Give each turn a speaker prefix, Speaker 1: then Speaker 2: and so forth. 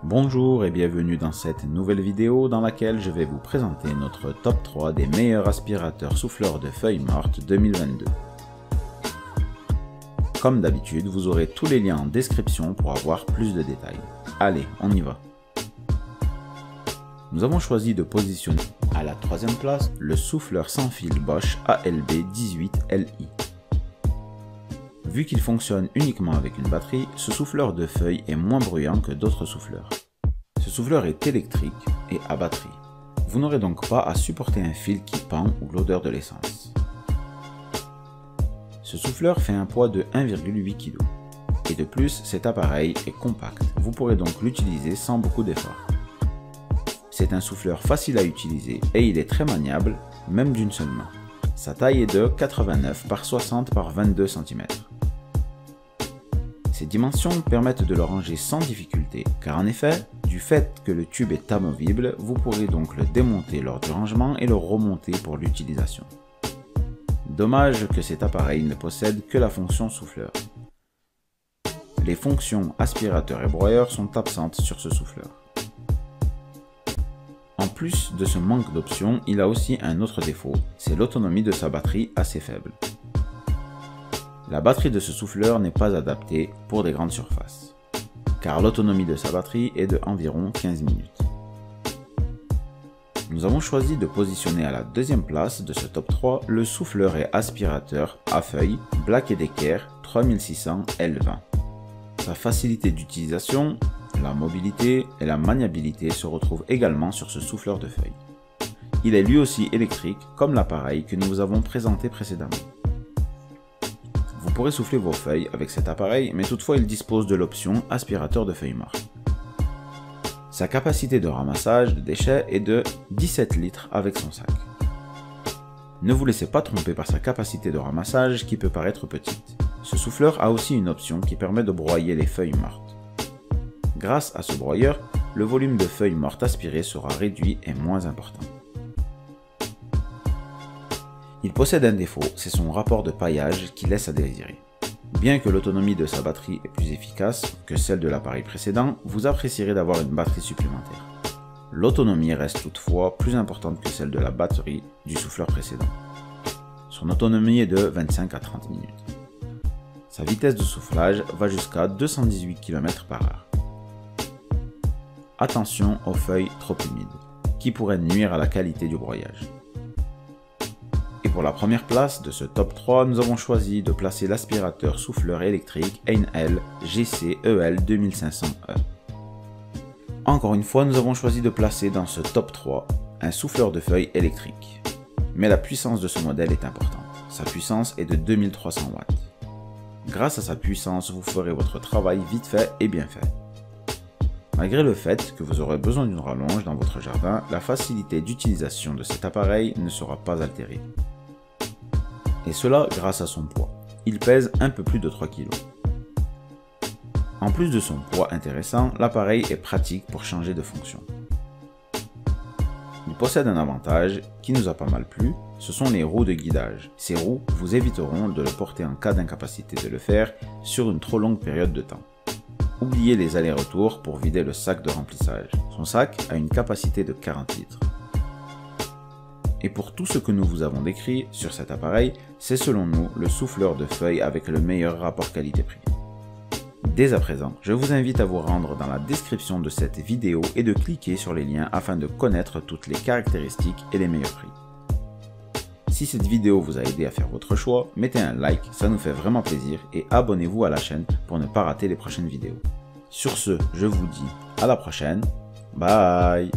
Speaker 1: Bonjour et bienvenue dans cette nouvelle vidéo dans laquelle je vais vous présenter notre top 3 des meilleurs aspirateurs souffleurs de feuilles mortes 2022. Comme d'habitude, vous aurez tous les liens en description pour avoir plus de détails. Allez, on y va. Nous avons choisi de positionner à la troisième place le souffleur sans fil Bosch ALB 18Li. Vu qu'il fonctionne uniquement avec une batterie, ce souffleur de feuilles est moins bruyant que d'autres souffleurs. Ce souffleur est électrique et à batterie. Vous n'aurez donc pas à supporter un fil qui pend ou l'odeur de l'essence. Ce souffleur fait un poids de 1,8 kg. Et de plus, cet appareil est compact. Vous pourrez donc l'utiliser sans beaucoup d'efforts. C'est un souffleur facile à utiliser et il est très maniable, même d'une seule main. Sa taille est de 89 par 60 par 22 cm. Ces dimensions permettent de le ranger sans difficulté, car en effet, du fait que le tube est amovible, vous pourrez donc le démonter lors du rangement et le remonter pour l'utilisation. Dommage que cet appareil ne possède que la fonction souffleur. Les fonctions aspirateur et broyeur sont absentes sur ce souffleur. En plus de ce manque d'options, il a aussi un autre défaut, c'est l'autonomie de sa batterie assez faible. La batterie de ce souffleur n'est pas adaptée pour des grandes surfaces, car l'autonomie de sa batterie est de environ 15 minutes. Nous avons choisi de positionner à la deuxième place de ce top 3 le souffleur et aspirateur à feuilles Black & Decker 3600 L20. Sa facilité d'utilisation, la mobilité et la maniabilité se retrouvent également sur ce souffleur de feuilles. Il est lui aussi électrique comme l'appareil que nous vous avons présenté précédemment. Vous pourrez souffler vos feuilles avec cet appareil, mais toutefois il dispose de l'option aspirateur de feuilles mortes. Sa capacité de ramassage de déchets est de 17 litres avec son sac. Ne vous laissez pas tromper par sa capacité de ramassage qui peut paraître petite. Ce souffleur a aussi une option qui permet de broyer les feuilles mortes. Grâce à ce broyeur, le volume de feuilles mortes aspirées sera réduit et moins important. Il possède un défaut, c'est son rapport de paillage qui laisse à désirer. Bien que l'autonomie de sa batterie est plus efficace que celle de l'appareil précédent, vous apprécierez d'avoir une batterie supplémentaire. L'autonomie reste toutefois plus importante que celle de la batterie du souffleur précédent. Son autonomie est de 25 à 30 minutes. Sa vitesse de soufflage va jusqu'à 218 km/h. Attention aux feuilles trop humides, qui pourraient nuire à la qualité du broyage. Et pour la première place de ce top 3, nous avons choisi de placer l'aspirateur souffleur électrique Einhell GC-EL 2500E. Encore une fois, nous avons choisi de placer dans ce top 3 un souffleur de feuilles électrique. Mais la puissance de ce modèle est importante. Sa puissance est de 2300 watts. Grâce à sa puissance, vous ferez votre travail vite fait et bien fait. Malgré le fait que vous aurez besoin d'une rallonge dans votre jardin, la facilité d'utilisation de cet appareil ne sera pas altérée. Et cela grâce à son poids. Il pèse un peu plus de 3 kg. En plus de son poids intéressant, l'appareil est pratique pour changer de fonction. Il possède un avantage qui nous a pas mal plu, ce sont les roues de guidage. Ces roues vous éviteront de le porter en cas d'incapacité de le faire sur une trop longue période de temps. Oubliez les allers-retours pour vider le sac de remplissage. Son sac a une capacité de 40 litres. Et pour tout ce que nous vous avons décrit sur cet appareil, c'est selon nous le souffleur de feuilles avec le meilleur rapport qualité-prix. Dès à présent, je vous invite à vous rendre dans la description de cette vidéo et de cliquer sur les liens afin de connaître toutes les caractéristiques et les meilleurs prix. Si cette vidéo vous a aidé à faire votre choix, mettez un like, ça nous fait vraiment plaisir, et abonnez-vous à la chaîne pour ne pas rater les prochaines vidéos. Sur ce, je vous dis à la prochaine, bye!